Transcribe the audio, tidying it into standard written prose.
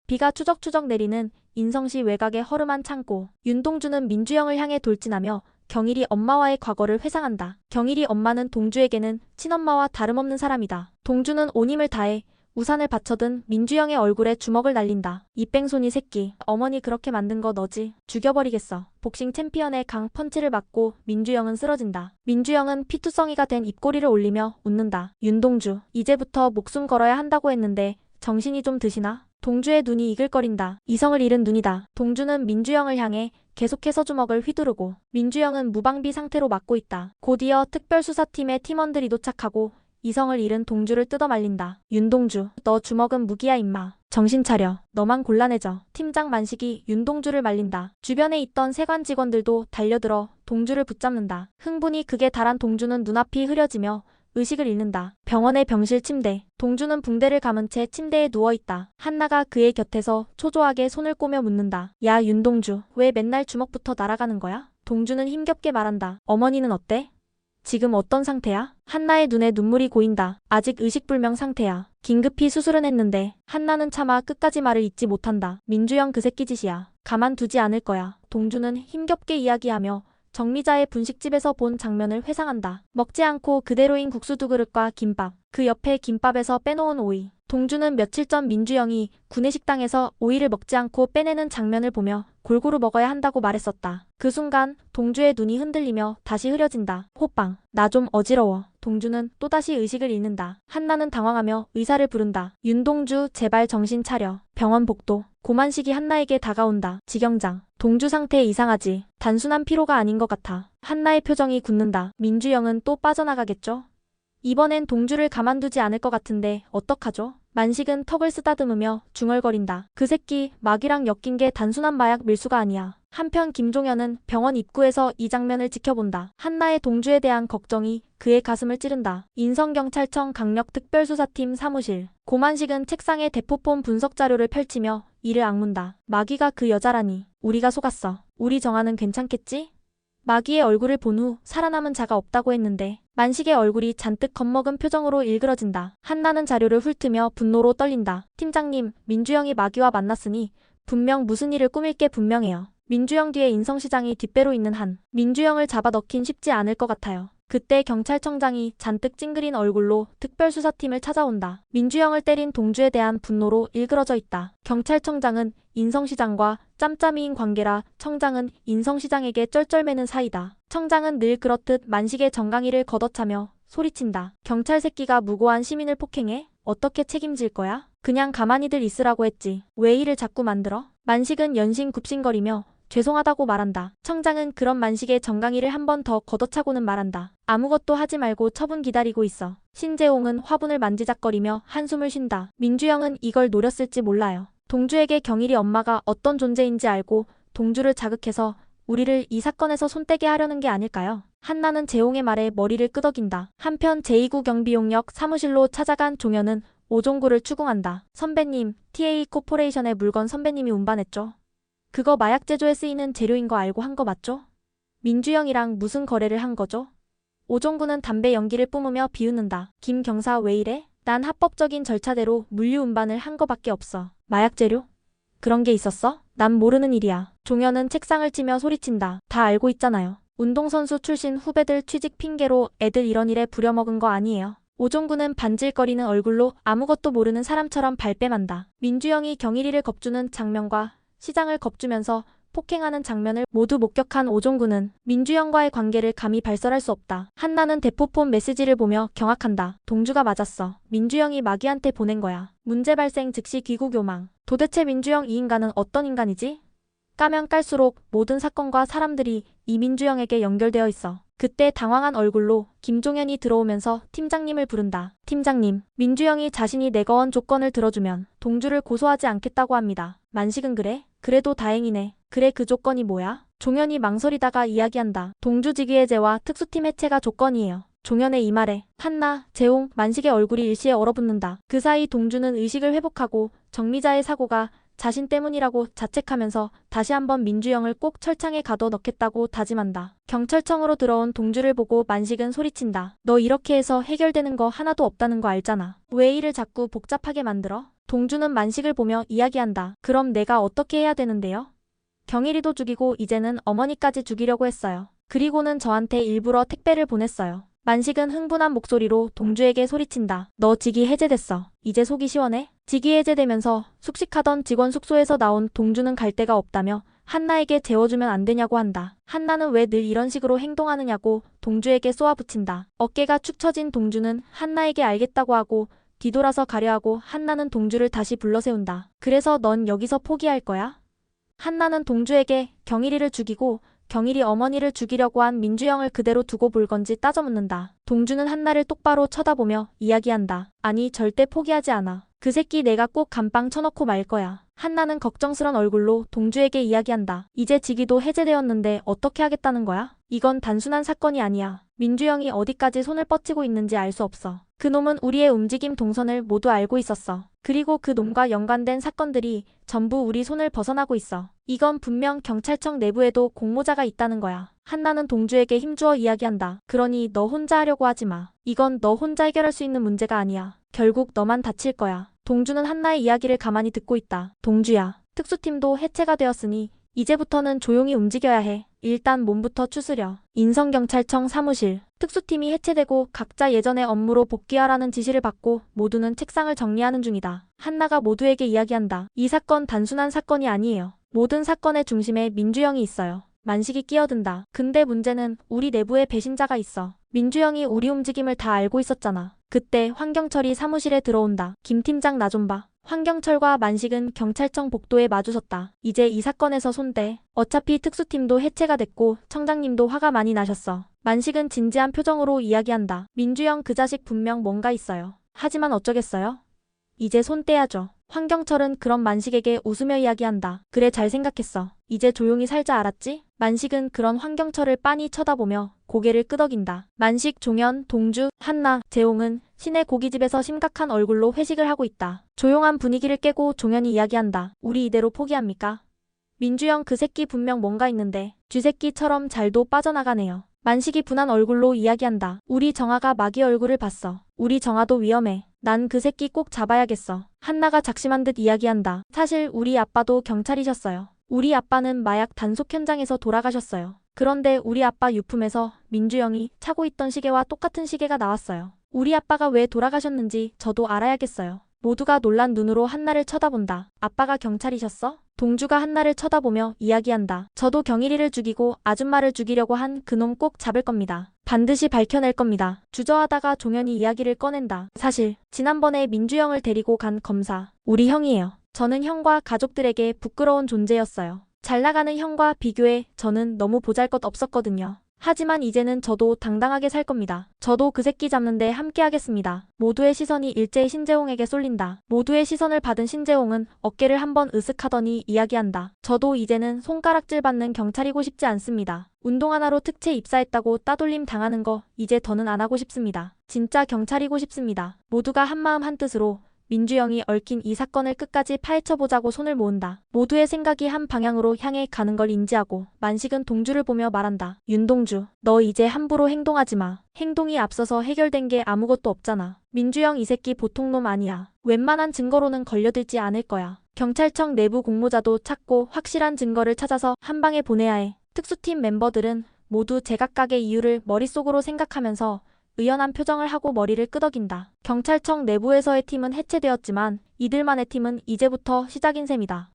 비가 추적추적 내리는 인성시 외곽의 허름한 창고. 윤동주는 민주영을 향해 돌진하며 경일이 엄마와의 과거를 회상한다. 경일이 엄마는 동주에게는 친엄마와 다름없는 사람이다. 동주는 온 힘을 다해 우산을 받쳐든 민주영의 얼굴에 주먹을 날린다. 이 뺑소니 새끼. 어머니 그렇게 만든 거 너지? 죽여버리겠어. 복싱 챔피언의 강 펀치를 맞고 민주영은 쓰러진다. 민주영은 피투성이가 된 입꼬리를 올리며 웃는다. 윤동주, 이제부터 목숨 걸어야 한다고 했는데 정신이 좀 드시나? 동주의 눈이 이글거린다. 이성을 잃은 눈이다. 동주는 민주영을 향해 계속해서 주먹을 휘두르고 민주영은 무방비 상태로 맞고 있다. 곧이어 특별수사팀의 팀원들이 도착하고 이성을 잃은 동주를 뜯어말린다. 윤동주, 너 주먹은 무기야 임마. 정신 차려. 너만 곤란해져. 팀장 만식이 윤동주를 말린다. 주변에 있던 세관 직원들도 달려들어 동주를 붙잡는다. 흥분이 극에 달한 동주는 눈앞이 흐려지며 의식을 잃는다. 병원의 병실 침대. 동주는 붕대를 감은 채 침대에 누워있다. 한나가 그의 곁에서 초조하게 손을 꼬며 묻는다. 야 윤동주, 왜 맨날 주먹부터 날아가는 거야? 동주는 힘겹게 말한다. 어머니는 어때? 지금 어떤 상태야? 한나의 눈에 눈물이 고인다. 아직 의식불명 상태야. 긴급히 수술은 했는데 한나는 차마 끝까지 말을 잇지 못한다. 민주영 그 새끼 짓이야. 가만두지 않을 거야. 동주는 힘겹게 이야기하며 정미자의 분식집에서 본 장면을 회상한다. 먹지 않고 그대로인 국수 2그릇과 김밥. 그 옆에 김밥에서 빼놓은 오이. 동주는 며칠 전 민주영이 구내식당에서 오이를 먹지 않고 빼내는 장면을 보며 골고루 먹어야 한다고 말했었다. 그 순간 동주의 눈이 흔들리며 다시 흐려진다. 호빵. 나 좀 어지러워. 동주는 또다시 의식을 잃는다. 한나는 당황하며 의사를 부른다. 윤동주 제발 정신 차려. 병원 복도. 고만식이 한나에게 다가온다. 지경장. 동주 상태 이상하지. 단순한 피로가 아닌 것 같아. 한나의 표정이 굳는다. 민주영은 또 빠져나가겠죠? 이번엔 동주를 가만두지 않을 것 같은데 어떡하죠? 만식은 턱을 쓰다듬으며 중얼거린다. 그 새끼 마귀랑 엮인 게 단순한 마약 밀수가 아니야. 한편 김종현은 병원 입구에서 이 장면을 지켜본다. 한나의 동주에 대한 걱정이 그의 가슴을 찌른다. 인성경찰청 강력특별수사팀 사무실. 고만식은 책상에 대포폰 분석 자료를 펼치며 이를 악문다. 마귀가 그 여자라니. 우리가 속았어. 우리 정아는 괜찮겠지? 마귀의 얼굴을 본 후 살아남은 자가 없다고 했는데 만식의 얼굴이 잔뜩 겁먹은 표정으로 일그러진다. 한나는 자료를 훑으며 분노로 떨린다. 팀장님, 민주영이 마귀와 만났으니 분명 무슨 일을 꾸밀 게 분명해요. 민주영 뒤에 인성시장이 뒷배로 있는 한 민주영을 잡아넣긴 쉽지 않을 것 같아요. 그때 경찰청장이 잔뜩 찡그린 얼굴로 특별수사팀을 찾아온다. 민주영을 때린 동주에 대한 분노로 일그러져 있다. 경찰청장은 인성시장과 짬짬이인 관계라 청장은 인성시장에게 쩔쩔매는 사이다. 청장은 늘 그렇듯 만식의 정강이를 걷어차며 소리친다. 경찰 새끼가 무고한 시민을 폭행해? 어떻게 책임질 거야? 그냥 가만히들 있으라고 했지. 왜 일을 자꾸 만들어? 만식은 연신 굽신거리며 죄송하다고 말한다. 청장은 그런 만식의 정강이를 한 번 더 걷어차고는 말한다. 아무것도 하지 말고 처분 기다리고 있어. 신재홍은 화분을 만지작거리며 한숨을 쉰다. 민주영은 이걸 노렸을지 몰라요. 동주에게 경일이 엄마가 어떤 존재인지 알고 동주를 자극해서 우리를 이 사건에서 손떼게 하려는 게 아닐까요? 한나는 재홍의 말에 머리를 끄덕인다. 한편 제2구 경비용역 사무실로 찾아간 종현은 오종구를 추궁한다. 선배님, TA 코퍼레이션의 물건 선배님이 운반했죠? 그거 마약 제조에 쓰이는 재료인 거 알고 한 거 맞죠? 민주영이랑 무슨 거래를 한 거죠? 오종구는 담배 연기를 뿜으며 비웃는다. 김 경사 왜 이래? 난 합법적인 절차대로 물류 운반을 한 거밖에 없어. 마약 재료? 그런 게 있었어? 난 모르는 일이야. 종현은 책상을 치며 소리친다. 다 알고 있잖아요. 운동선수 출신 후배들 취직 핑계로 애들 이런 일에 부려먹은 거 아니에요. 오종구는 반질거리는 얼굴로 아무것도 모르는 사람처럼 발뺌한다. 민주영이 경일이를 겁주는 장면과 시장을 겁주면서 폭행하는 장면을 모두 목격한 오종구는 민주영과의 관계를 감히 발설할 수 없다. 한나는 대포폰 메시지를 보며 경악한다. 동주가 맞았어. 민주영이 마귀한테 보낸 거야. 문제 발생 즉시 귀국요망. 도대체 민주영 이 인간은 어떤 인간이지? 까면 깔수록 모든 사건과 사람들이 이 민주영에게 연결되어 있어. 그때 당황한 얼굴로 김종현이 들어오면서 팀장님을 부른다. 팀장님, 민주영이 자신이 내거원 조건을 들어주면 동주를 고소하지 않겠다고 합니다. 만식은 그래? 그래도 다행이네. 그래 그 조건이 뭐야? 종현이 망설이다가 이야기한다. 동주직위해제와 특수팀 해체가 조건이에요. 종현의 이 말에 한나, 재홍, 만식의 얼굴이 일시에 얼어붙는다. 그 사이 동주는 의식을 회복하고 정미자의 사고가 자신 때문이라고 자책하면서 다시 한번 민주영을 꼭 철창에 가둬 넣겠다고 다짐한다. 경찰청으로 들어온 동주를 보고 만식은 소리친다. 너 이렇게 해서 해결되는 거 하나도 없다는 거 알잖아. 왜 일을 자꾸 복잡하게 만들어? 동주는 만식을 보며 이야기한다. 그럼 내가 어떻게 해야 되는데요? 경일이도 죽이고 이제는 어머니까지 죽이려고 했어요. 그리고는 저한테 일부러 택배를 보냈어요. 만식은 흥분한 목소리로 동주에게 소리친다. 너 직위 해제됐어. 이제 속이 시원해? 직위 해제되면서 숙식하던 직원 숙소에서 나온 동주는 갈 데가 없다며 한나에게 재워주면 안 되냐고 한다. 한나는 왜 늘 이런 식으로 행동하느냐고 동주에게 쏘아붙인다. 어깨가 축 처진 동주는 한나에게 알겠다고 하고 뒤돌아서 가려 하고 한나는 동주를 다시 불러세운다. 그래서 넌 여기서 포기할 거야? 한나는 동주에게 경일이를 죽이고 경일이 어머니를 죽이려고 한 민주영을 그대로 두고 볼 건지 따져 묻는다. 동주는 한나를 똑바로 쳐다보며 이야기한다. 아니 절대 포기하지 않아. 그 새끼 내가 꼭 감방 쳐넣고 말 거야. 한나는 걱정스런 얼굴로 동주에게 이야기한다. 이제 직위도 해제되었는데 어떻게 하겠다는 거야? 이건 단순한 사건이 아니야. 민주영이 어디까지 손을 뻗치고 있는지 알 수 없어. 그놈은 우리의 움직임 동선을 모두 알고 있었어. 그리고 그 놈과 연관된 사건들이 전부 우리 손을 벗어나고 있어. 이건 분명 경찰청 내부에도 공모자가 있다는 거야. 한나는 동주에게 힘주어 이야기한다. 그러니 너 혼자 하려고 하지 마. 이건 너 혼자 해결할 수 있는 문제가 아니야. 결국 너만 다칠 거야. 동주는 한나의 이야기를 가만히 듣고 있다. 동주야, 특수팀도 해체가 되었으니 이제부터는 조용히 움직여야 해. 일단 몸부터 추스려. 인성경찰청 사무실. 특수팀이 해체되고 각자 예전의 업무로 복귀하라는 지시를 받고 모두는 책상을 정리하는 중이다. 한나가 모두에게 이야기한다. 이 사건 단순한 사건이 아니에요. 모든 사건의 중심에 민주영이 있어요. 만식이 끼어든다. 근데 문제는 우리 내부에 배신자가 있어. 민주영이 우리 움직임을 다 알고 있었잖아. 그때 황경철이 사무실에 들어온다. 김 팀장 나 좀 봐. 황경철과 만식은 경찰청 복도에 마주섰다. 이제 이 사건에서 손대. 어차피 특수팀도 해체가 됐고 청장님도 화가 많이 나셨어. 만식은 진지한 표정으로 이야기한다. 민주영 그 자식 분명 뭔가 있어요. 하지만 어쩌겠어요? 이제 손 떼야죠. 황경철은 그런 만식에게 웃으며 이야기한다. 그래 잘 생각했어. 이제 조용히 살자 알았지? 만식은 그런 황경철을 빤히 쳐다보며 고개를 끄덕인다. 만식, 종현, 동주, 한나, 재홍은 시내 고깃집에서 심각한 얼굴로 회식을 하고 있다. 조용한 분위기를 깨고 종현이 이야기한다. 우리 이대로 포기합니까? 민주영 그 새끼 분명 뭔가 있는데 쥐새끼처럼 잘도 빠져나가네요. 만식이 분한 얼굴로 이야기한다. 우리 정아가 마귀 얼굴을 봤어. 우리 정아도 위험해. 난 그 새끼 꼭 잡아야겠어. 한나가 작심한 듯 이야기한다. 사실 우리 아빠도 경찰이셨어요. 우리 아빠는 마약 단속 현장에서 돌아가셨어요. 그런데 우리 아빠 유품에서 민주영이 차고 있던 시계와 똑같은 시계가 나왔어요. 우리 아빠가 왜 돌아가셨는지 저도 알아야겠어요. 모두가 놀란 눈으로 한나를 쳐다본다. 아빠가 경찰이셨어? 동주가 한나를 쳐다보며 이야기한다. 저도 경일이를 죽이고 아줌마를 죽이려고 한 그놈 꼭 잡을 겁니다. 반드시 밝혀낼 겁니다. 주저하다가 종현이 이야기를 꺼낸다. 사실 지난번에 민주영을 데리고 간 검사 우리 형이에요. 저는 형과 가족들에게 부끄러운 존재였어요. 잘 나가는 형과 비교해 저는 너무 보잘것없었거든요. 하지만 이제는 저도 당당하게 살 겁니다. 저도 그 새끼 잡는데 함께 하겠습니다. 모두의 시선이 일제히 신재홍에게 쏠린다. 모두의 시선을 받은 신재홍은 어깨를 한번 으쓱하더니 이야기한다. 저도 이제는 손가락질 받는 경찰이고 싶지 않습니다. 운동 하나로 특채 입사했다고 따돌림 당하는 거 이제 더는 안 하고 싶습니다. 진짜 경찰이고 싶습니다. 모두가 한마음 한뜻으로 민주영이 얽힌 이 사건을 끝까지 파헤쳐보자고 손을 모은다. 모두의 생각이 한 방향으로 향해 가는 걸 인지하고 만식은 동주를 보며 말한다. 윤동주, 너 이제 함부로 행동하지 마. 행동이 앞서서 해결된 게 아무것도 없잖아. 민주영 이 새끼 보통 놈 아니야. 웬만한 증거로는 걸려들지 않을 거야. 경찰청 내부 공모자도 찾고 확실한 증거를 찾아서 한 방에 보내야 해. 특수팀 멤버들은 모두 제각각의 이유를 머릿속으로 생각하면서 의연한 표정을 하고 머리를 끄덕인다. 경찰청 내부에서의 팀은 해체되었지만 이들만의 팀은 이제부터 시작인 셈이다.